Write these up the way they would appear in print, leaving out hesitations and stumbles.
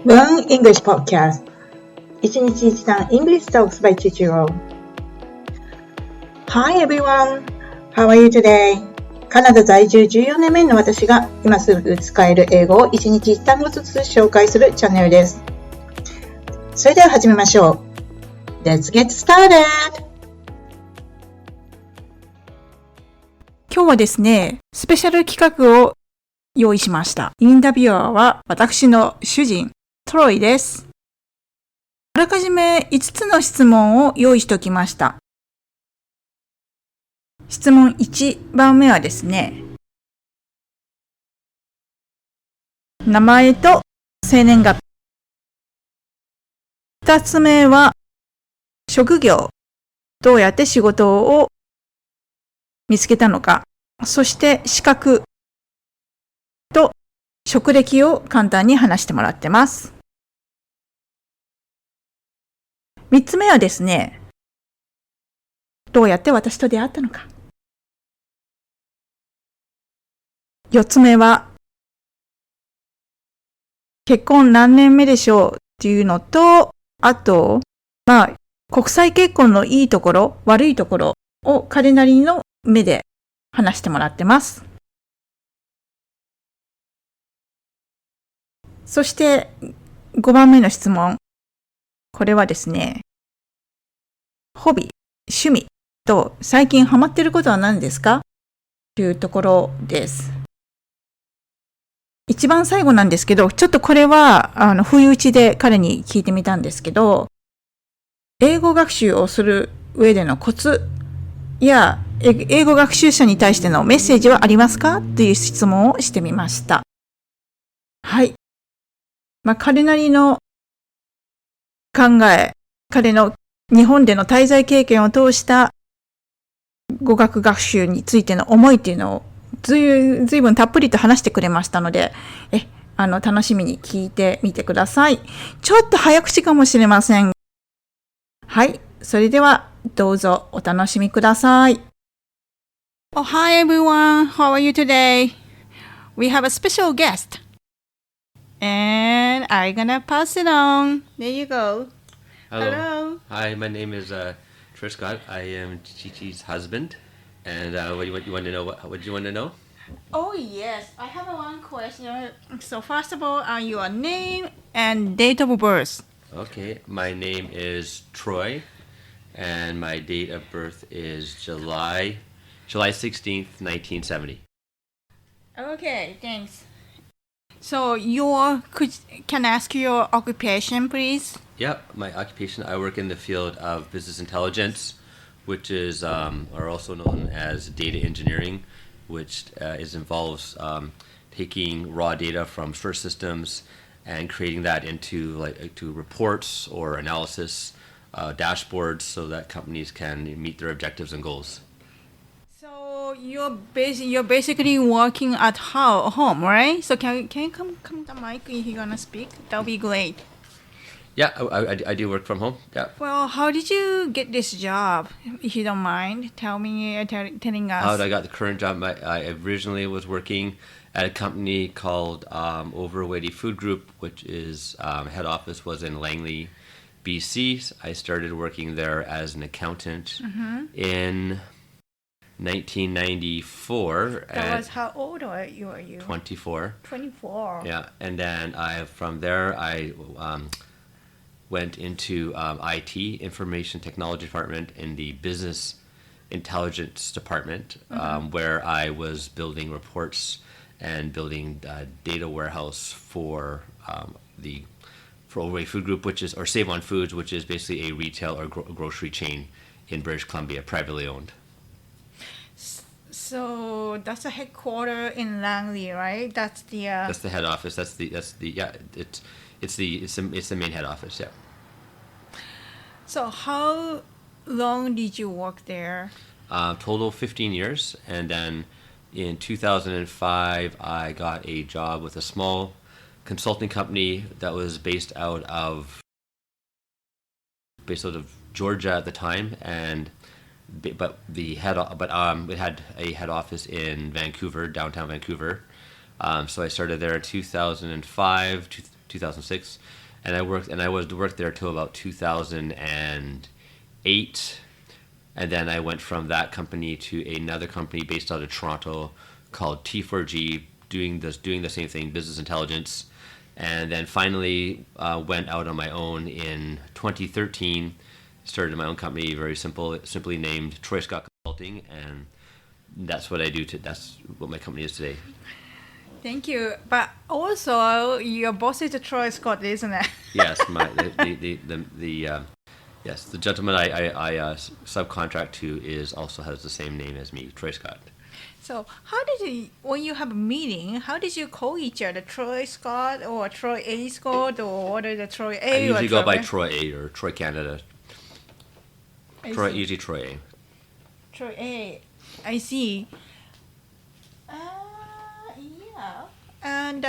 Learn English Podcast 一日一単 English Talks by Chichiroll. Hi everyone, how are you today? カナダ在住14年目の私が今すぐ使える英語を一日一単語ずつ紹介するチャンネルです。それでは始めましょう。Let's get started! 今日はですね、スペシャル企画を用意しました。インタビュアーは私の主人、トロイです。あらかじめ5つの質問を用意しておきました。質問1番目はですね、名前と生年月日。2つ目は、職業。どうやって仕事を見つけたのか。そして資格と職歴を簡単に話してもらってます。3つ目はですね、どうやって私と出会ったのか。4つ目は、結婚何年目でしょうっていうのと、あと、国際結婚のいいところ、悪いところを彼なりの目で話してもらってます。そして5番目の質問。これはですね、ホビー、趣味と最近ハマっていることは何ですかというところです。一番最後なんですけど、ちょっとこれは不意打ちで彼に聞いてみたんですけど、英語学習をする上でのコツや英語学習者に対してのメッセージはありますかという質問をしてみました。はい。彼なりの考え、彼の日本での滞在経験を通した語学学習についての思いっていうのをずいぶんたっぷりと話してくれましたので、楽しみに聞いてみてください。ちょっと早口かもしれません。はい。それではどうぞお楽しみください。Oh, hi everyone. How are you today? We have a special guest. And I'm gonna pass it on. There you go. Hello. Hi, my name is Troy Scott. I am Chichi's husband. And what do you want to know? What do you want to know? Oh, yes. I have one question. So first of all, your name and date of birth. Okay, my name is Troy. And my date of birth is July 16th, 1970. Okay, thanks. So can I ask your occupation, please? Yep, my occupation, I work in the field of business intelligence, which is are also known as data engineering, which involves taking raw data from source systems and creating that into to reports or analysis dashboards so that companies can meet their objectives and goals. So you're basically working at home, right? So can you come to the mic if you're gonna speak? That'll be great. Yeah, I do work from home. Yeah. Well, how did you get this job? If you don't mind, telling us. How I got the current job? I originally was working at a company called Overweitea Food Group, which is head office was in Langley, BC. I started working there as an accountant in 1994. That was how old were you? 24. 24. Yeah, and then from there I went into IT, Information Technology Department, in the Business Intelligence Department, where I was building reports and building data warehouse for Overweitea Food Group, or Save On Foods, which is basically a retail or grocery chain in British Columbia, privately owned. So that's the headquarters in Langley, right? That's the head office. It's the main head office. Yeah. So how long did you work there? Total 15 years, and then in 2005 I got a job with a small consulting company that was based out of Georgia at the time, but it had a head office in Vancouver, downtown Vancouver. So I started there in 2005 2006, and I worked there till about 2008, and then I went from that company to another company based out of Toronto called T4G, doing the same thing, business intelligence, and then finally went out on my own in 2013. Started my own company, simply named Troy Scott Consulting, and that's what I do. That's what my company is today. Thank you. But also, your boss is Troy Scott, isn't it? Yes, the gentleman I subcontract to also has the same name as me, Troy Scott. So, when you have a meeting, how did you call each other? Troy Scott or Troy A. Scott, or what is the Troy A? I usually go by B? Troy A or Troy Canada. Usually Troy A. Troy A. I see. Yeah. And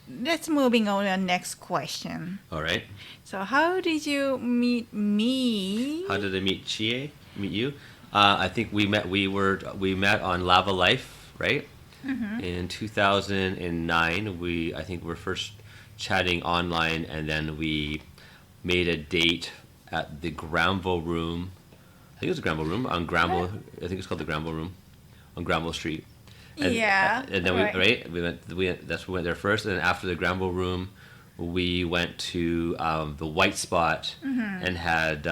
let's moving on to the next question. All right. So how did you meet me? How did I meet you? I think we met on Lava Life, right? Mm-hmm. In 2009, I think we're first chatting online, and then we made a date at the Granville Room. I think it was the Granville Room on Granville. I think it's called the Granville Room on Granville Street. And, and then we went there first, and then after the Granville Room, we went to the White Spot and had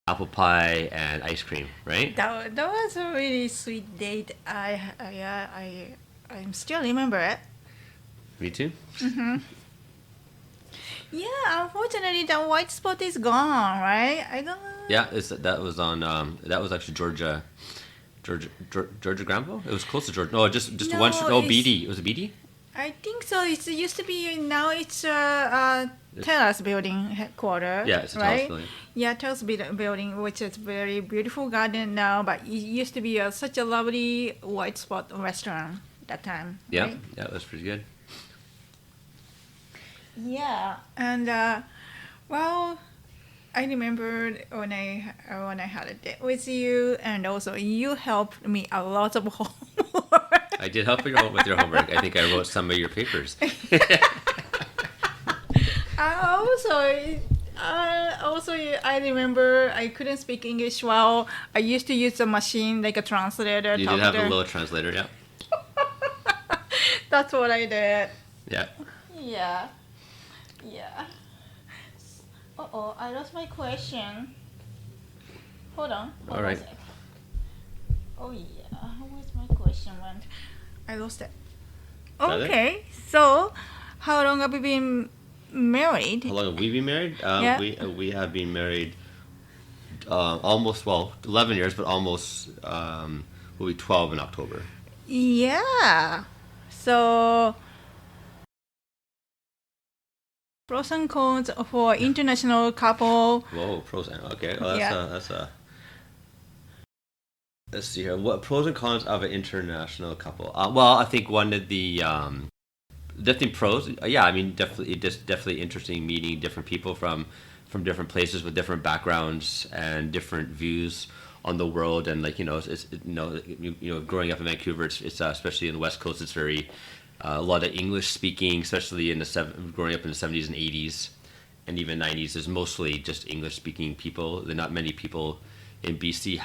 apple pie and ice cream. Right? That was a really sweet date. I still remember it. Me too. Mm-hmm. Yeah, unfortunately, the White Spot is gone, right? Yeah, that was actually Georgia Granville. It was close to Georgia. No, just no, one. Oh, BD. Was it BD? I think so. It used to be. Now it's Terrace Building headquarters. Yeah, it's a right? Terrace Building. Yeah, Terrace Building, which is very beautiful garden now. But it used to be such a lovely White Spot restaurant that time. Yeah, right? yeah, it was pretty good. Yeah, and well, I remember when I had a date with you, and also you helped me a lot of homework. I did help you with your homework. I think I wrote some of your papers. Also, I remember I couldn't speak English well. I used to use a machine like a translator. You did have a little translator, yeah. That's what I did. Yeah. Yeah. Yeah. Uh-oh, I lost my question. Hold on. All right. Oh yeah, where's my question went? I lost it. Okay, so how long have you been married? How long have we been married? Yeah. We have been married almost 11 years, but almost will be 12 in October. Yeah. So pros and cons for international couple. Whoa, pros and okay. Well, that's Yeah. Let's see here. What pros and cons of an international couple? Well, I think one of the definitely pros. Yeah, I mean, definitely interesting meeting different people from different places with different backgrounds and different views on the world. And like growing up in Vancouver, it's especially in the West Coast, it's very a lot of English speaking, especially growing up in the 70s and 80s, and even 90s. There's mostly just English speaking people. There are not many people in BC,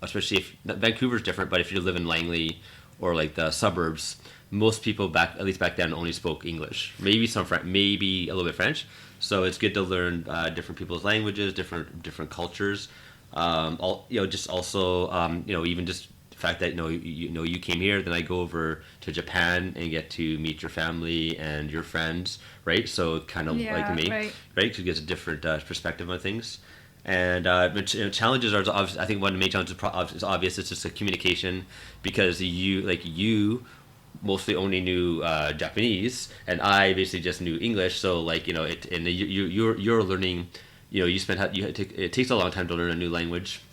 especially if Vancouver's different, but if you live in Langley or like the suburbs, most people at least back then only spoke English, maybe some maybe a little bit French. So it's good to learn different people's languages, different cultures. Just also even just the fact that you came here, then I go over to Japan and get to meet your family and your friends, right? So kind of like me, right? Because it gets a different perspective on things. And challenges are obvious. I think one of the main challenges is obvious. It's just the communication, because you mostly only knew Japanese, and I basically just knew English. So you're learning. It takes a long time to learn a new language,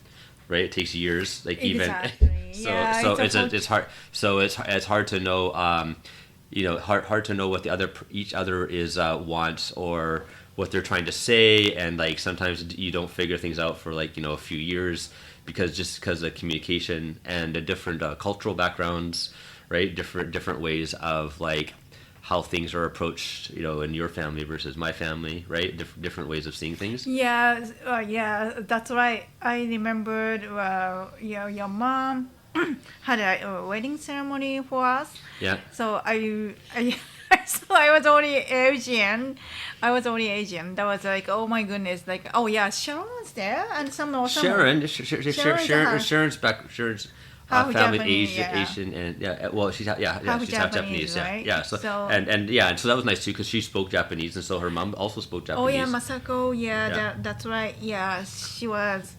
right? It takes years, Exactly. It's hard. So it's hard to know. Hard to know what each other is wants, or what they're trying to say, and like sometimes you don't figure things out for a few years because of communication and the different cultural backgrounds, right? Different ways of like how things are approached, in your family versus my family, right? Different ways of seeing things. Yeah, that's right. I remembered your mom had a wedding ceremony for us. Yeah. So so I was only Asian. That was like, oh my goodness, like, oh yeah, Sharon was there, and Sharon's family Japanese, Asian, and she's half Japanese, right? yeah. So and so that was nice too because she spoke Japanese, and so her mom also spoke Japanese. Oh yeah, Masako, that's right. Yeah, she was,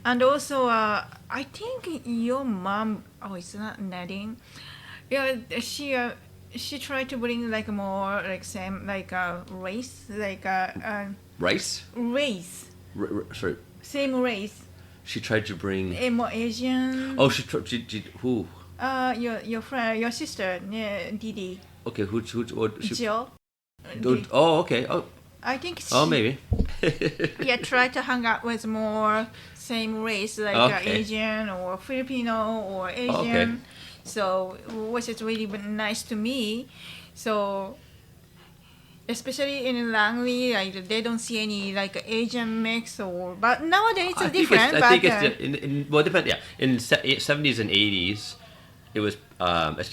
and also I think your mom. Oh, it's not Nadine. Yeah, she tried to bring like more like same like race like Rice? race Sorry. same race. She tried to bring. More Asian. Oh, she who? Your friend, your sister, Didi. Okay, who Jill. Oh, okay. Oh. I think she, Maybe. try to hang out with more same race like Asian or Filipino or Asian. Okay. So which is really nice to me. So especially in Langley, like they don't see any like Asian mix but nowadays it's different. I think it depends. Yeah, in 70s and 80s, it was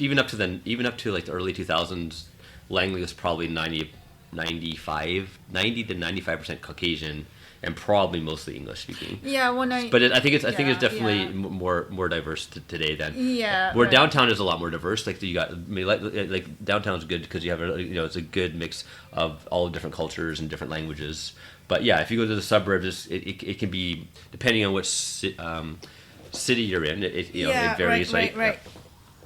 even up to like the early 2000s. Langley was probably 90 to 95% Caucasian, and probably mostly English speaking. Yeah, But I think it's definitely more diverse today than. Yeah. Where downtown is a lot more diverse. Like you got, like downtown is good because you have it's a good mix of all different cultures and different languages. But yeah, if you go to the suburbs, it can be depending on which city you're in. It varies. Right.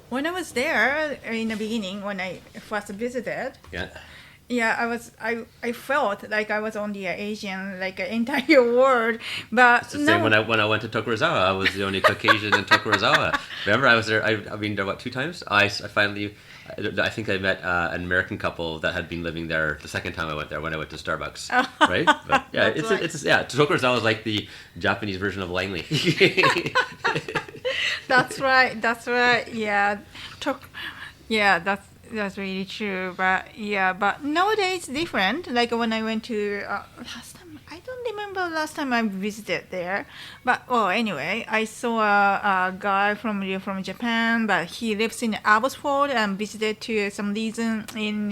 When I was there in the beginning, when I first visited. Yeah. Yeah, I felt like I was on the Asian, like entire world, but it's the same when I went to Tokorozawa. I was the only Caucasian in Tokorozawa. Remember, I was there. I've been there 2 times. I think I met an American couple that had been living there the second time I went there when I went to Starbucks. Right? But yeah, Tokorozawa is like the Japanese version of Langley. That's right. Yeah, That's really true, but nowadays it's different. Like when I went to last time, I don't remember last time I visited there, but anyway, I saw a guy from Japan, but he lives in Abbotsford and visited to some reason in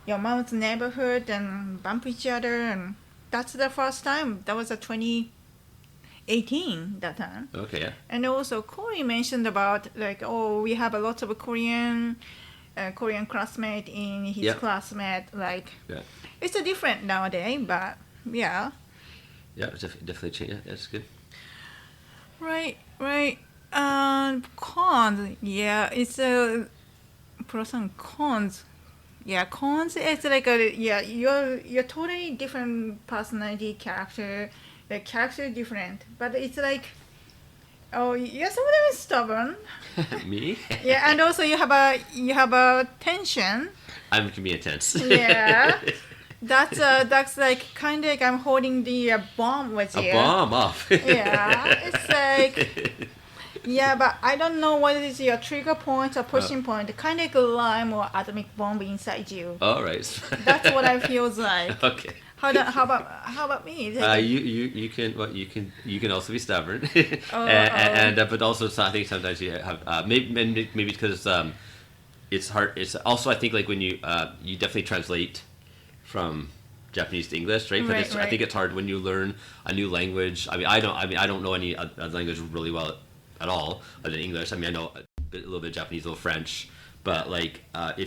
your mom's neighborhood and bump each other, and that's the first time. That was a 2018 that time. Okay, yeah. And also Corey mentioned about like we have a lot of Korean classmate in his classmate, like it's a different nowadays, but it's definitely changed. Yeah, that's good. Right. Cons, it's a pros and cons. Cons, it's like you're totally different personality, character. The character is different, but it's like you're sometimes stubborn. Me? Yeah, and also you have a tension. I can be intense. Yeah, that's like kind of like I'm holding the bomb with you. A bomb off. Yeah, it's like but I don't know what is your trigger point or pushing point. Kind of like a lime or atomic bomb inside you. All right. That's what I feels like. Okay. How about me? You can also be stubborn, but also I think sometimes you have maybe because it's hard. It's also I think like when you definitely translate from Japanese to English, right? But Right. I think it's hard when you learn a new language. I don't know any other language really well at all other than English. I mean I know a little bit of Japanese, a little French. But like,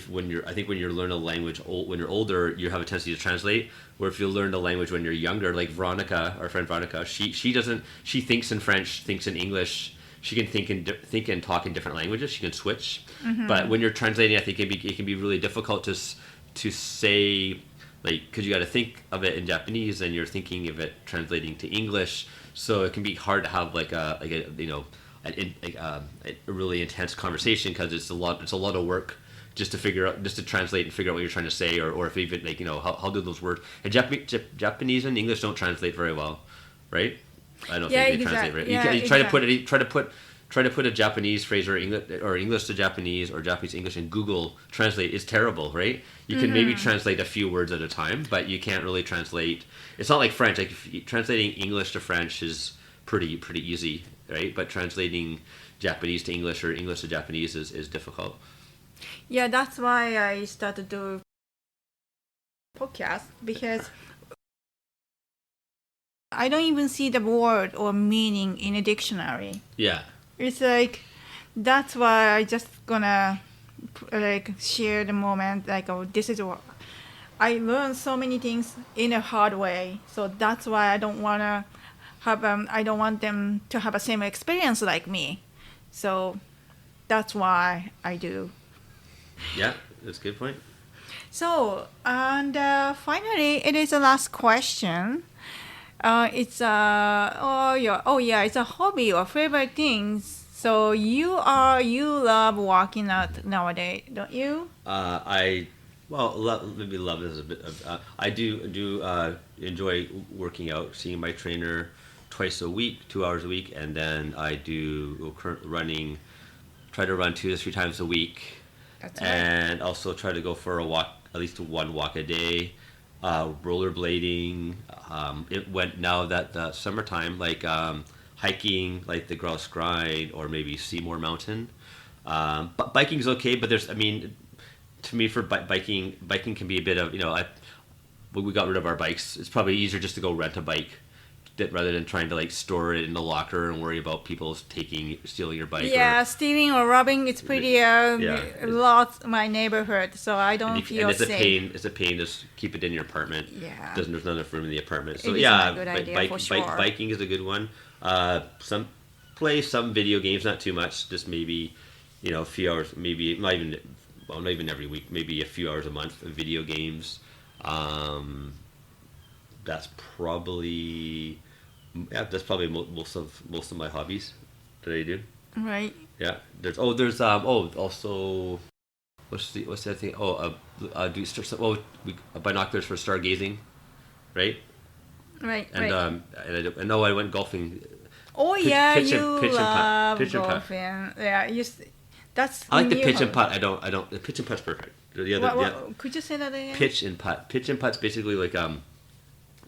when you learn a language when you're older, you have a tendency to translate. Where if you learn a language when you're younger, like Veronica, our friend Veronica, she thinks in French, thinks in English. She can think and talk in different languages. She can switch. Mm-hmm. But when you're translating, I think it can be really difficult to say, like, because you got to think of it in Japanese and you're thinking of it translating to English. So it can be hard to have a really intense conversation because it's a lot of work just to translate and figure out what you're trying to say or if even like how do those words and Japanese and English don't translate very well, right? I don't think they translate right. You try try to put a Japanese phrase or English to Japanese or Japanese to English and Google Translate is terrible, right? You can maybe translate a few words at a time, but you can't really translate. It's not like French. Like translating English to French is pretty easy, right? But translating Japanese to English or English to Japanese is difficult. Yeah, that's why I started to do podcast because I don't even see the word or meaning in a dictionary. Yeah. It's like that's why I just gonna like share the moment like oh this is what I learned so many things in a hard way. So that's why I don't wanna have I don't want them to have a same experience like me. So that's why I do. Yeah, that's a good point. So and finally, it is the last question. It's it's a hobby or favorite things. So you love working out nowadays, don't you? Maybe love is a bit of, I do enjoy working out, seeing my trainer twice a week, 2 hours a week, and then I do try to run 2 to 3 times a week. That's right. And also try to go for a walk, at least one walk a day. Rollerblading. It went now that the summertime, like hiking, like the Grouse Grind or maybe Seymour Mountain. But biking's okay, but to me for biking can be a bit of we got rid of our bikes. It's probably easier just to go rent a bike rather than trying to like store it in the locker and worry about people stealing your bike. Yeah, stealing or robbing, it's pretty lot my neighborhood, so I don't feel safe. It's a pain to keep it in your apartment. Yeah. There's not enough room in the apartment. So it is a good idea for sure. Biking is a good one. Play some video games, not too much, just maybe a few hours, maybe not even every week, maybe a few hours a month of video games. That's probably most of my hobbies that I do. Right. Yeah. Also what's the other thing? Binoculars for stargazing, right? Right. And I went golfing. Oh yeah, you love golfing. Yeah, that's. I like the pitch and putt. I don't. The pitch and putt's perfect. Could you say that again? Pitch and putt. Pitch and putt's basically like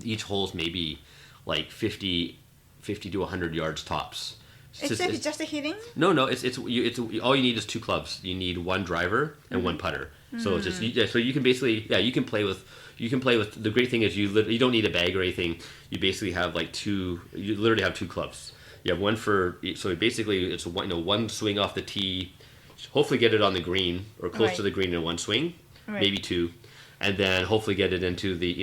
each hole's maybe like 50 to 100 yards tops. It's just a hitting? No. It's all you need is 2 clubs. You need 1 driver and 1 putter. So it's just so you can basically you can play with. The great thing is you don't need a bag or anything. You basically have like 2. You literally have 2 clubs. You have one for so basically it's one swing off the tee. Hopefully get it on the green or close to the green in one swing, maybe 2. And then hopefully get into the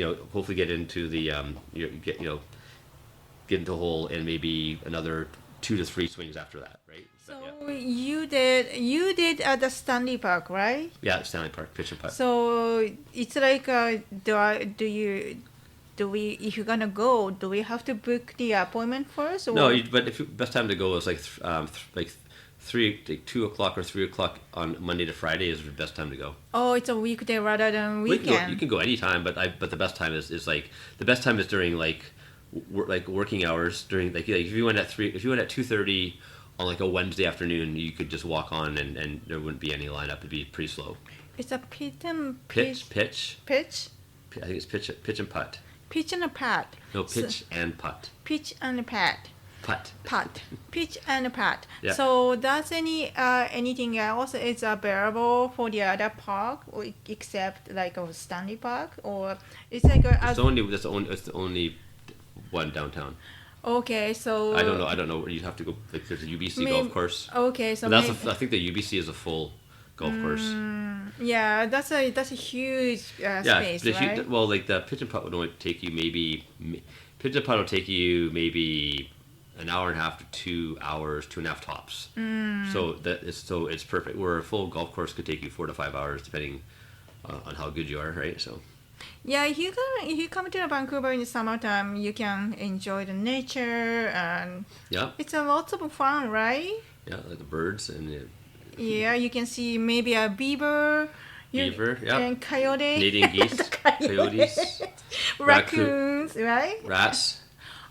get into a hole and maybe another 2 to 3 swings after that, right? So you did at the Stanley Park, right? Yeah, Stanley Park pitch and putt. So it's like if you're gonna go, do we have to book the appointment first? Or? No, best time to go is like 2 o'clock or 3 o'clock on Monday to Friday is the best time to go. Oh, it's a weekday rather than weekend. You can go anytime, but the best time is during like working hours during like if you went at 2:30 on like a Wednesday afternoon, you could just walk on and there wouldn't be any lineup. It'd be pretty slow. It's a pitch. Pitch. I think it's pitch and putt. Pitch and a putt. No, pitch and putt. Pitch and a putt. Putt. Pitch and putt. Yeah. So does anything else is available for the other park except like a Stanley Park, or it's like it's the only one downtown. Okay, so I don't know where you have to go. Like there's a UBC golf course. Okay, so I think the UBC is a full golf course. Yeah, that's a huge space, right? Well, like the pitch and putt would only take you maybe an hour and a half to 2 hours, 2.5 tops. So it's perfect. Where a full golf course could take you 4 to 5 hours, depending on how good you are, right? So. Yeah, if you come to Vancouver in the summertime, you can enjoy the nature and it's a lot of fun, right? Yeah, like the birds and. Yeah, you can see maybe a beaver. And coyote. Canadian geese, coyotes, raccoons, right? Rats.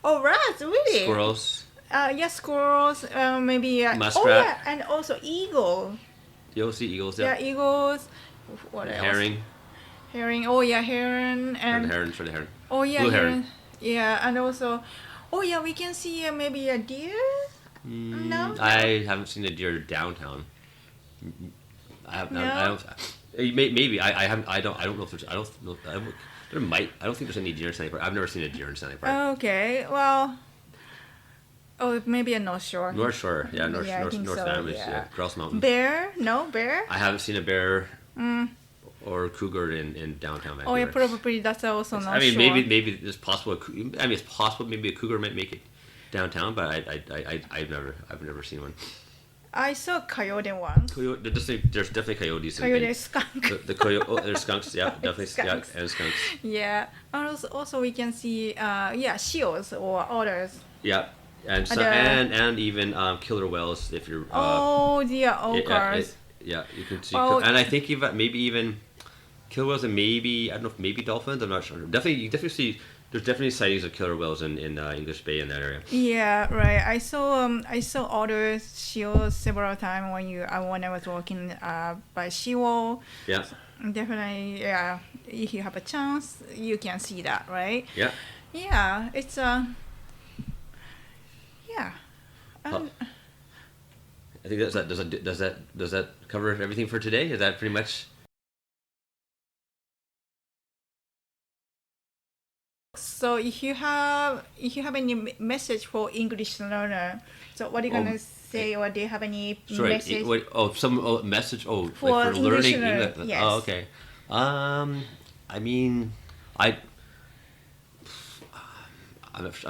Oh, rats, really? Squirrels. Yeah, squirrels, maybe. Muskrat. Oh yeah, and also eagle. You'll see eagles. Yeah, eagles. What else? Herring. Oh yeah, heron and. Heron. Sure, the heron. Oh yeah, Blue heron. Yeah, and also, oh yeah, we can see maybe a deer. No. I haven't seen a deer downtown. I don't. Maybe I haven't. I don't know if there's. I don't know. There might. I don't think there's any deer in Stanley Park. I've never seen a deer in Stanley Park. Okay. Well. Oh, maybe a North Shore. North Shore. Yeah, North so, Island. Yeah. Grouse Mountain. Bear? No, bear? I haven't seen a bear or cougar in downtown Vancouver. Oh yeah, probably that's also North Shore. I mean, maybe it's possible. I mean, it's possible. Maybe a cougar might make it downtown, but I've never seen one. I saw a coyote once. There's definitely coyotes. Coyote, skunk. The coyote. Oh, there's skunks. Yeah, definitely. Skunks. Yeah, and skunks. Yeah, and also we can see seals or otters. Yeah. And even killer whales if you're. Ochres. Yeah, you can see. And I think even killer whales and maybe I don't know if maybe dolphins. I'm not sure. You definitely see. There's definitely sightings of killer whales in English Bay in that area. Yeah, right. I saw otters, seals several times when I was walking by Chichiroll. Yeah. Definitely, yeah. If you have a chance, you can see that, right? Yeah. Yeah, it's yeah. I think does that cover everything for today? Is that pretty much? So if you have any message for English learner, so what are you gonna say, or do you have any message? Message. Oh, for like for English learning learner, English. yes. Oh, okay. I mean, I'm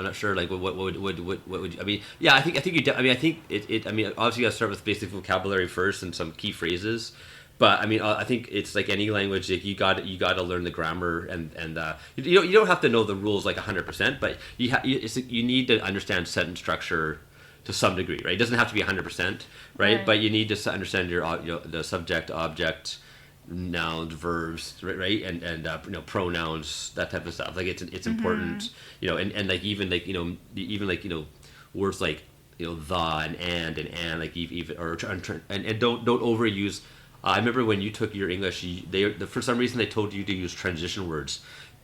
not sure. Like, what would you, I mean? Yeah, I think you. I think it. I mean, obviously you got to start with basic vocabulary first and some key phrases. But I mean, I think it's like any language. Like you got to learn the grammar and you don't have to know the rules like 100%, but you need to understand sentence structure to some degree, right? It doesn't have to be 100%, right? But you need to understand the subject, object, nouns, verbs, right? And pronouns, that type of stuff. Like it's important, and like even words like the and like even and don't overuse. I remember when you took your English, for some reason they told you to use transition words.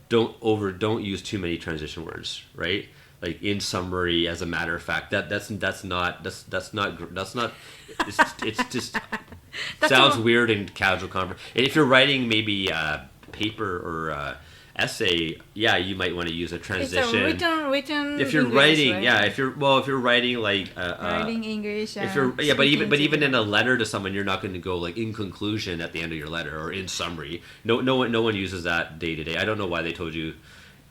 Don't use too many transition words, right? Like in summary, as a matter of fact, that's not. It's just sounds weird in casual conversation. And if you're writing maybe a paper or essay, yeah, you might want to use a transition. It's a written. If you're English, writing, right? yeah, if you're writing like writing English. but even in a letter to someone, you're not going to go like in conclusion at the end of your letter or in summary. No one uses that day to day. I don't know why they told you.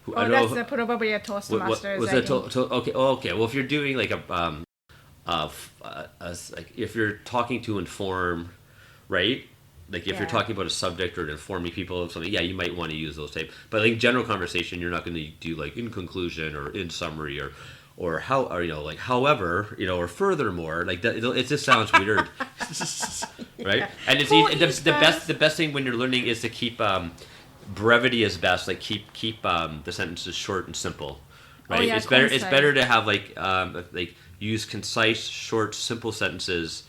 That's probably a Toastmasters. Was that okay? Well, if you're doing like like if you're talking to inform, right? Like if you're talking about a subject or informing people of something, yeah, you might want to use those type. But like general conversation, you're not going to do like in conclusion or in summary or how or like however or furthermore, like that. It just sounds weird, right? Yeah. And it's the best thing when you're learning is to keep brevity is best. Like keep the sentences short and simple, right? It's better. It's better to have like use concise, short, simple sentences.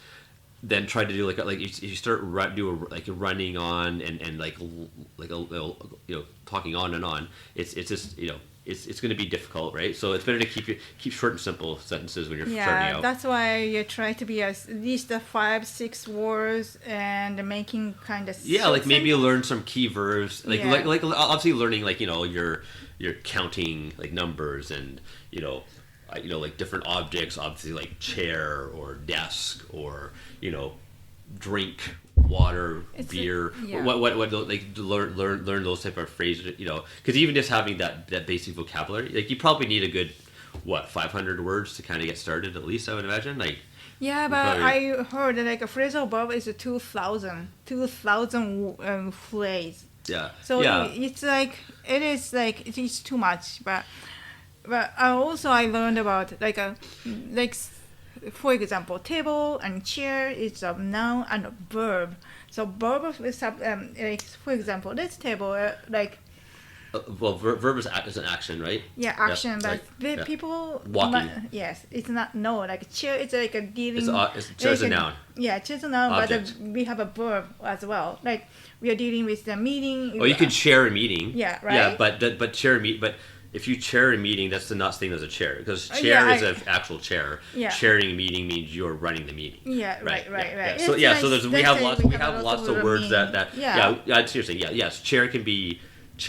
Then try to do like if you start running on and talking on and on, it's just it's going to be difficult, right? So it's better to keep short and simple sentences when you're starting out. That's why you try to be at least 5-6 words and making kind of like maybe you learn some key verbs like obviously learning like you're counting like numbers and like different objects, obviously like chair or desk or drink, water, beer. What like learn those type of phrases, because even just having that basic vocabulary, like you probably need a good 500 words to kind of get started at least, I would imagine. Like but I heard that like a phrasal verb is 2,000 phrase. Yeah. So it's like it is too much, but also I learned about like for example, table and chair is a noun and a verb. So verb is like for example, this table verb is an action, right? Yeah, action. Yeah, But like, the yeah. people. Walking. Yes, it's not no. Like chair, it's like a dealing. Chair is a noun. Yeah, chair is a noun, Object. but we have a verb as well. Like we are dealing with the meeting. Oh, you could chair a meeting. Yeah, right. Yeah, but chair a meet. But if you chair a meeting, that's not same as a chair because chair Yeah, is an actual chair. Yeah. Chairing a meeting means you're running the meeting. Yeah, right. Yeah. It's So yeah, nice. so we Let's have say lots. We have lots of words meaning. that Yeah. seriously. Yeah, yes. Chair can be,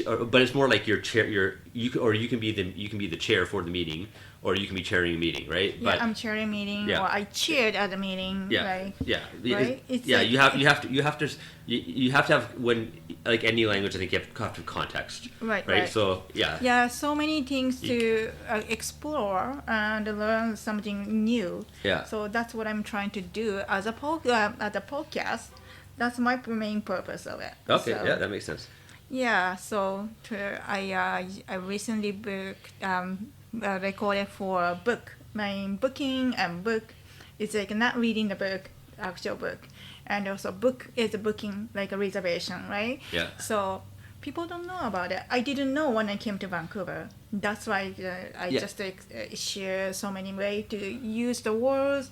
but it's more like your chair. You can be the chair for the meeting, or you can be chairing a meeting, right? Yeah, But I'm chairing a meeting, Yeah. or I chaired at a meeting. yeah, Right? yeah, Right? It's yeah. like- You have to have when like any language. I think you have to have context. Right. So yeah. Yeah, so many things to explore and learn something new. Yeah. So that's what I'm trying to do as a podcast. That's my main purpose of it. Okay. So, Yeah, that makes sense. Yeah. So I recently recorded for a book. My booking and book is like not reading the book, actual book, and also book is a booking like a reservation, right? Yeah. So people don't know about it. I didn't know when I came to Vancouver. That's why I Yeah. just share so many ways to use the words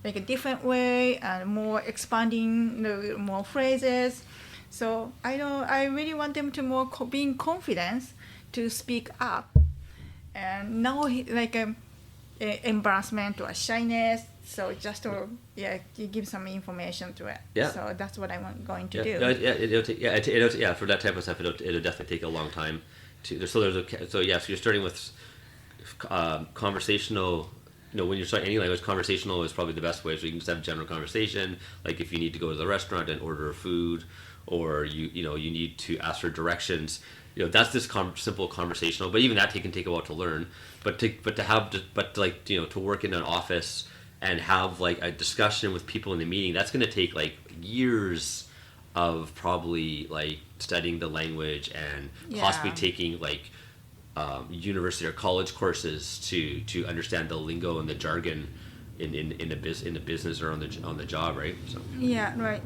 like a different way and more expanding more phrases. So I really want them to more being confident to speak up and no like embarrassment or shyness. So just to give some information to it. Yeah. So that's what I'm going to Yeah, do. no, it'll for that type of stuff. It'll definitely take a long time to. So you're starting with conversational. When you're starting any language, conversational is probably the best way. So you can just have general conversation. Like if you need to go to the restaurant and order food, or you need to ask for directions. That's this simple conversational. But even that can take a while to learn. But to work in an office and have like a discussion with people in the meeting, that's going to take like years of probably like studying the language and possibly taking like university or college courses to understand the lingo and the jargon in the business or on the job, right? So. Yeah, right.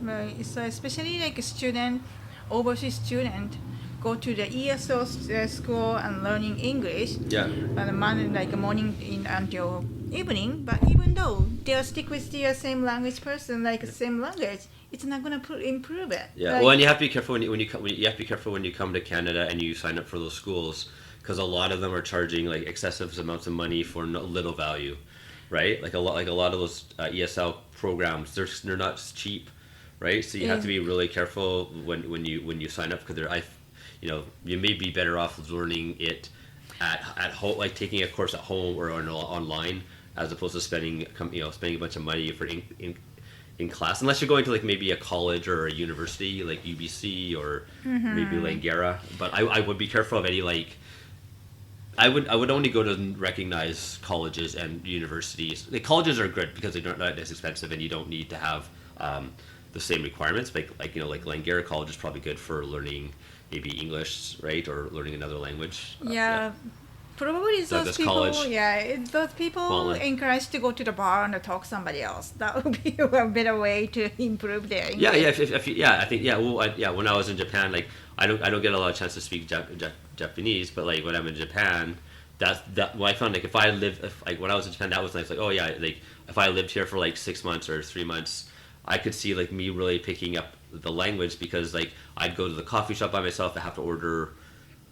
So especially like a student, overseas student, go to the ESL school and learning English. Yeah. Like morning until evening. But even though they'll stick with the same language person, like same language, it's not gonna improve it. Yeah. Well, and you have to be careful when you come to Canada and you sign up for those schools, because a lot of them are charging like excessive amounts of money for little value, right? Like a lot of those ESL programs, they're not cheap, right? So you have to be really careful when you sign up, because you may be better off learning it at home, like taking a course at home or online, as opposed to spending a bunch of money for in class, unless you're going to like maybe a college or a university like UBC or maybe Langley. But I would be careful of any like. I would only go to recognized colleges and universities. Like colleges are good because they're not as expensive and you don't need to have the same requirements. Like Langley College is probably good for learning maybe English, right, or learning another language. Probably those people. College. Those people encouraged to go to the bar and talk to somebody else. That would be a better way to improve their English. I think when I was in Japan, like I don't get a lot of chance to speak Japanese, but like when I'm in Japan, what I found, like when I was in Japan, that was nice. Like like if I lived here for like 6 months or 3 months, I could see like me really picking up the language, because like I'd go to the coffee shop by myself. I have to order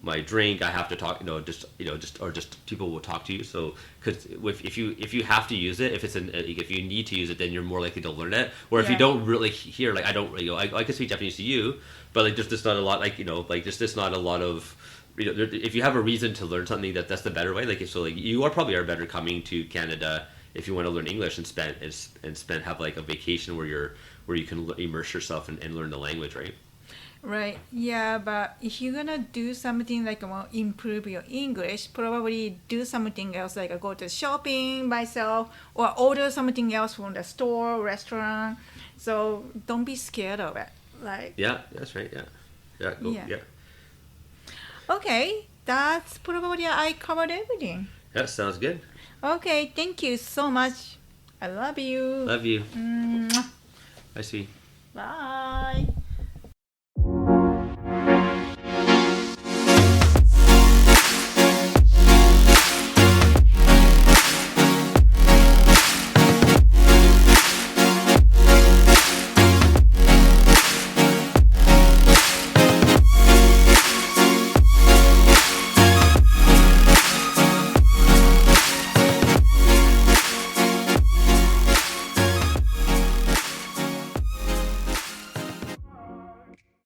my drink. I have to talk, just people will talk to you. So, because if you have to use it, if you need to use it, then you're more likely to learn it. Or if you don't really hear, like I don't really, I can speak Japanese to you, but like just not a lot, just not a lot of, if you have a reason to learn something, that's the better way. Like so, like you probably are better coming to Canada if you want to learn English and have like a vacation where you can immerse yourself and learn the language, right? Right. Yeah, but if you're gonna do something like improve your English, probably do something else, like go to shopping myself or order something else from the store, restaurant. So don't be scared of it. Like. Yeah, that's right. Yeah. Yeah. Okay, that's probably I covered everything. Yeah, sounds good. Okay, thank you so much. I love you. Love you. Mwah. Bye, sweetie. Bye.